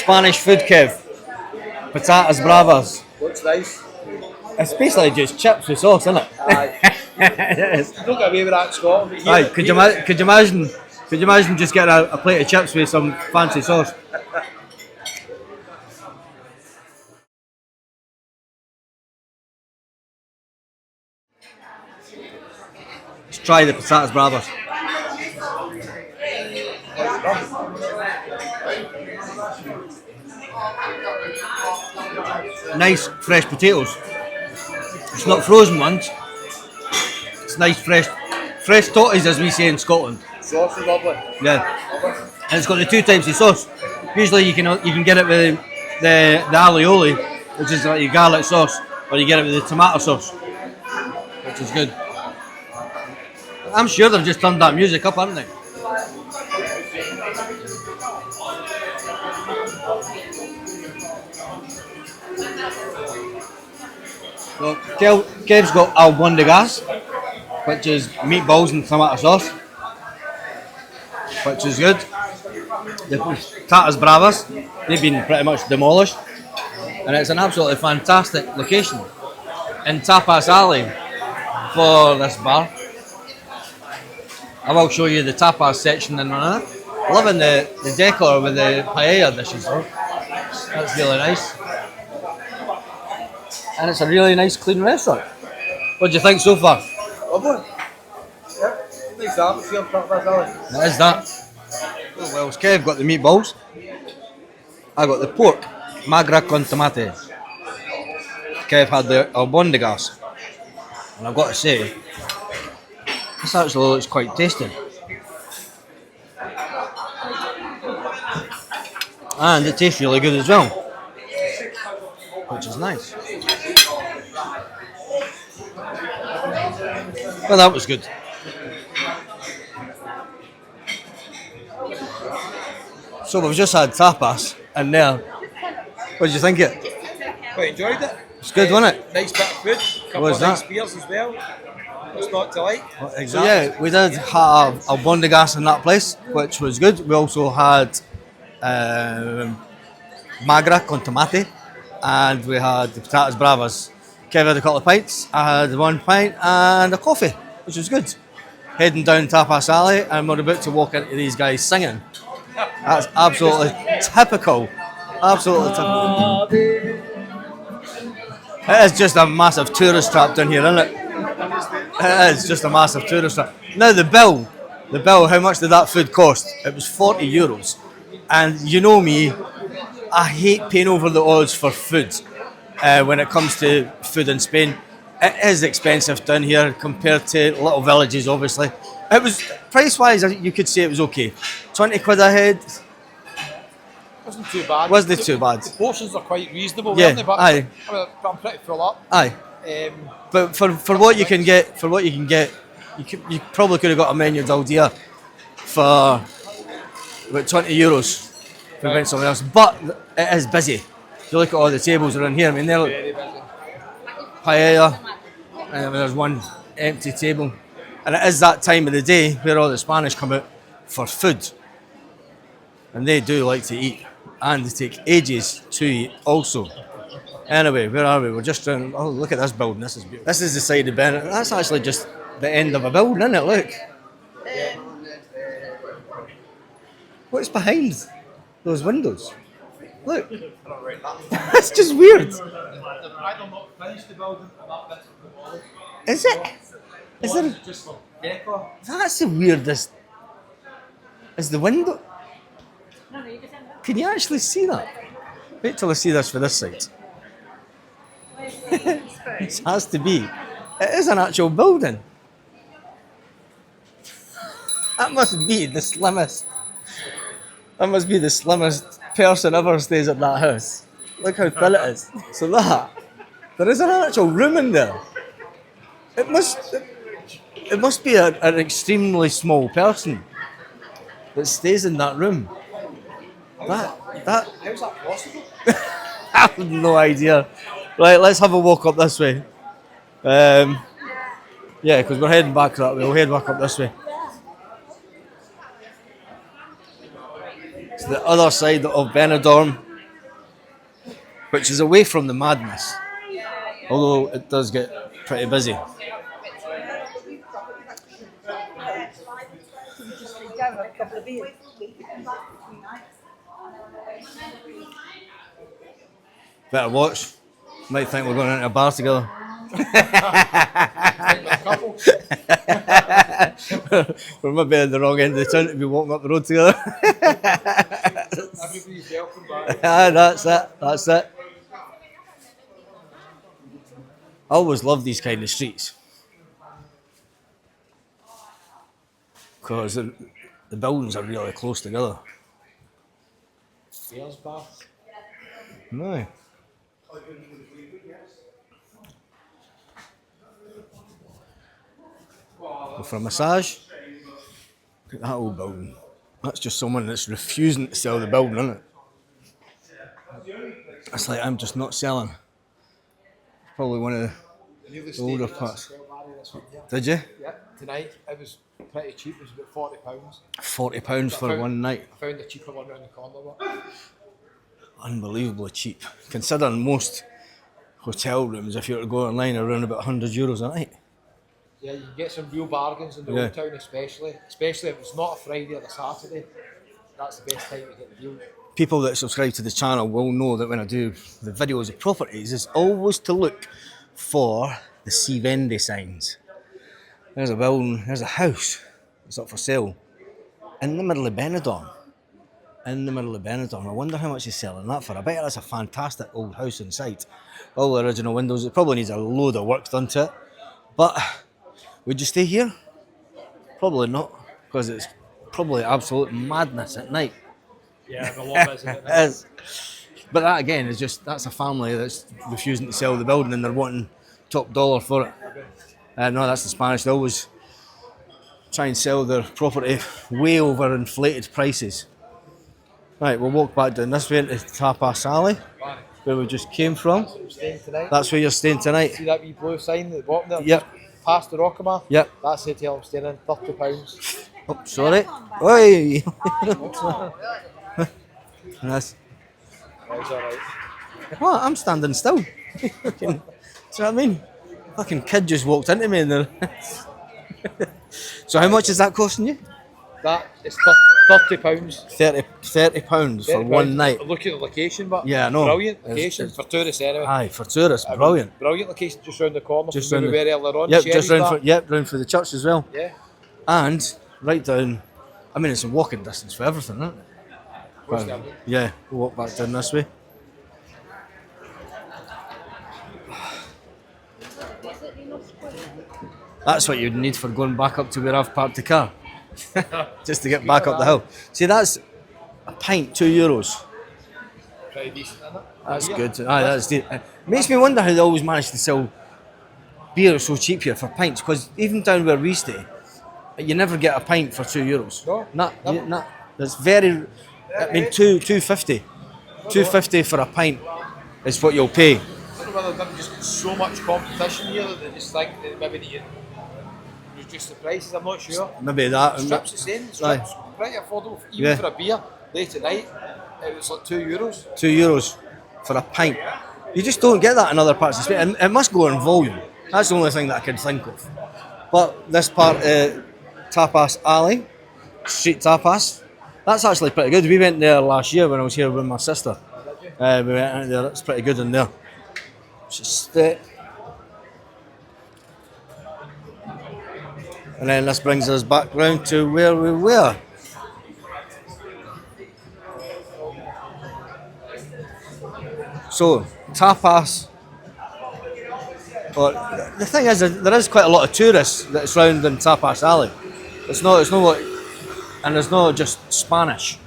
Spanish food, Kev. Patatas bravas. Looks nice. It's basically just chips with sauce, isn't it? Aye. It is. Don't get away with that, Scott. But Aye, could you imagine? Could you imagine just getting a plate of chips with some fancy sauce? Let's try the patatas bravas. Nice fresh potatoes. It's not frozen ones. It's nice fresh totties, as we say in Scotland. Sauce is lovely. Yeah, and it's got the two types of sauce. Usually you can get it with the alioli, which is like your garlic sauce, or you get it with the tomato sauce, which is good. I'm sure they've just turned that music up, haven't they? So Kev's got albondigas, which is meatballs and tomato sauce, which is good. The Tapas Bravas, they've been pretty much demolished, and it's an absolutely fantastic location in Tapas Alley for this bar. I will show you the tapas section in a minute. Loving the decor with the paella dishes though. That's really nice. And it's a really nice clean restaurant. What do you think so far? Lovely. Yep. Nice atmosphere in Tapas Alley. It is that. Oh, well, Kev got the meatballs. I got the pork, magra con tomate. Kev had the albondigas. And I've got to say, this actually looks quite tasty. And it tastes really good as well, which is nice. Well, that was good. So we've just had tapas in there. What did you think of it? Quite enjoyed it. It's good, wasn't it? Nice bit of food. Couple Was of nice that? beers as well. What's not to like? Exactly. So yeah, we did have albondigas in that place, which was good. We also had magra con tomate, and we had the patatas bravas. Kev had a couple of pints, I had 1 pint and a coffee, which was good. Heading down Tapas Alley, and we're about to walk into these guys singing. That's absolutely typical. Absolutely typical. It is just a massive tourist trap down here, isn't it? It is just a massive tourist trap. Now the bill, how much did that food cost? It was €40. And you know me, I hate paying over the odds for food when it comes to food in Spain. It is expensive down here compared to little villages, obviously. It was, price-wise, you could say it was okay. 20 quid a head. Wasn't too bad. Wasn't too bad. The portions are quite reasonable, Yeah, weren't they? But aye. I'm pretty full up. Aye. But for what you can get, you probably could have got a menu del dia for about €20 if you went somewhere else. But it is busy. If you look at all the tables around here, I mean, they're Very busy. paella, and there's one empty table. And it is that time of the day where all the Spanish come out for food. And they do like to eat. And they take ages to eat also. Anyway, where are we? We're just trying. Oh, look at this building. This is beautiful. This is the side of Benidorm. That's actually just the end of a building, isn't it? Look. What's behind those windows? Look. That's just weird. I've not finished the building, and that bit's demolished. Is it? Is there? Just for decor. That's the weirdest. Is the window? Can you actually see that? Wait till I see this for this side. It has to be. It is an actual building. That must be the slimmest. That must be the slimmest person ever stays at that house. Look how thin it is. So there is an actual room in there. It must be an extremely small person that stays in that room. That How's that possible? I have no idea. Right, let's have a walk up this way. Yeah, because we're heading back that way. We'll head back up this way. It's the other side of Benidorm. which is away from the madness. Although it does get pretty busy. Better watch. Might think we're going into a bar together. We're maybe at the wrong end of the town to be walking up the road together. Everybody's welcome back. That's it. That's it. I always love these kind of streets because the buildings are really close together. Bears bath. No. Go for a massage. Look at that old building. That's just someone that's refusing to sell the building, isn't it? It's like, I'm just not selling. Probably one of the older parts. Did you? Yeah, tonight it was pretty cheap. It was about £40. £40 for one night. I found a cheaper one around the corner. Unbelievably cheap. Considering most hotel rooms, if you were to go online, are around about €100 a night. Yeah, you can get some real bargains in the old town, especially if it's not a Friday or a Saturday. That's the best time to get the deal. People that subscribe to the channel will know that when I do the videos of properties, is always to look for the Si Vende signs. There's a building, there's a house that's up for sale in the middle of Benidorm. In the middle of Benidorm. I wonder how much he's selling that for. I bet that's a fantastic old house inside. All the original windows. It probably needs a load of work done to it. But would you stay here? Probably not, because it's probably absolute madness at night. Yeah, the lot is, isn't it? It is. But that again is just, that's a family that's refusing to sell the building and they're wanting top dollar for it. No, that's the Spanish. They always try and sell their property way over inflated prices. Right, we'll walk back down this way into Tapas Alley, where we just came from. That's where you're staying tonight. See that wee blue sign at the bottom there? Yep. Past the Rockama? Yep. That's the hotel I'm staying in, £30. Oh, sorry. Oi! That's, That's alright. what? I'm standing still. Fucking, do you know what I mean? Fucking kid just walked into me and they're... So how much is that costing you? That is £30. £30 for one night. Look at the location, but Yeah, I know. Brilliant location for tourists anyway. Aye, for tourists, brilliant. Brilliant location just round the corner. Just from round where we the- were earlier on. Yep, Sherry's just round bar. for, round for the church as well. Yeah. And right down, I mean, it's a walking distance for everything, isn't it? What's that mean? Yeah, we'll walk back down this way. That's what you'd need for going back up to where I've parked the car. Just to get back up the hill. See, that's a pint, €2. Pretty decent, isn't it? That's Yeah. good. Aye, that's it. Makes me wonder how they always manage to sell beer so cheap here for pints, because even down where we stay, you never get a pint for €2. No, never. Not. That's very. I mean, £2.50. £2.50 for a pint is what you'll pay. I don't know whether they've just got so much competition here that they just think that maybe they reduce the prices. I'm not sure. Maybe that. Strips the same. Aye. Strips pretty affordable. Even Yeah. for a beer late at night, it was like €2. €2 for a pint. You just don't get that in other parts of Spain. And it must go in volume. That's the only thing that I can think of. But this part, Tapas Alley, Street Tapas, that's actually pretty good. We went there last year when I was here with my sister. We went out there. It's pretty good in there. Just, and then this brings us back round to where we were. So, Tapas. Well, the thing is, there is quite a lot of tourists that's round in Tapas Alley. It's not what, and there's not just Spanish.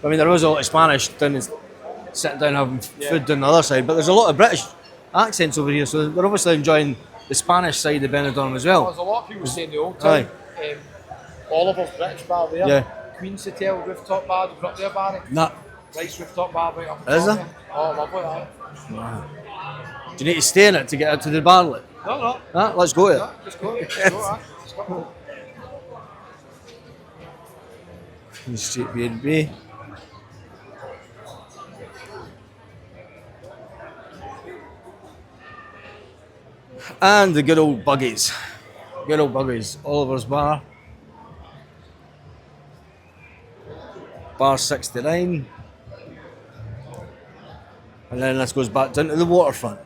I mean, there was a lot of Spanish down sitting down having food down the other side, but there's a lot of British accents over here, so they're obviously enjoying the Spanish side of Benidorm as well. There's a lot of people staying in the old town. Oliver's British bar there. Yeah. Queen's Hotel rooftop bar. You've got there, Barry. Nah. Nice rooftop bar right up. Is top there? Oh, lovely that. Do you need to stay in it to get out to the bar? Like? No. Let's go to No, it. just go. Just go. Just go. Street B&B. And the good old buggies. Good old buggies. Oliver's Bar. Bar 69. And then this goes back down to the waterfront.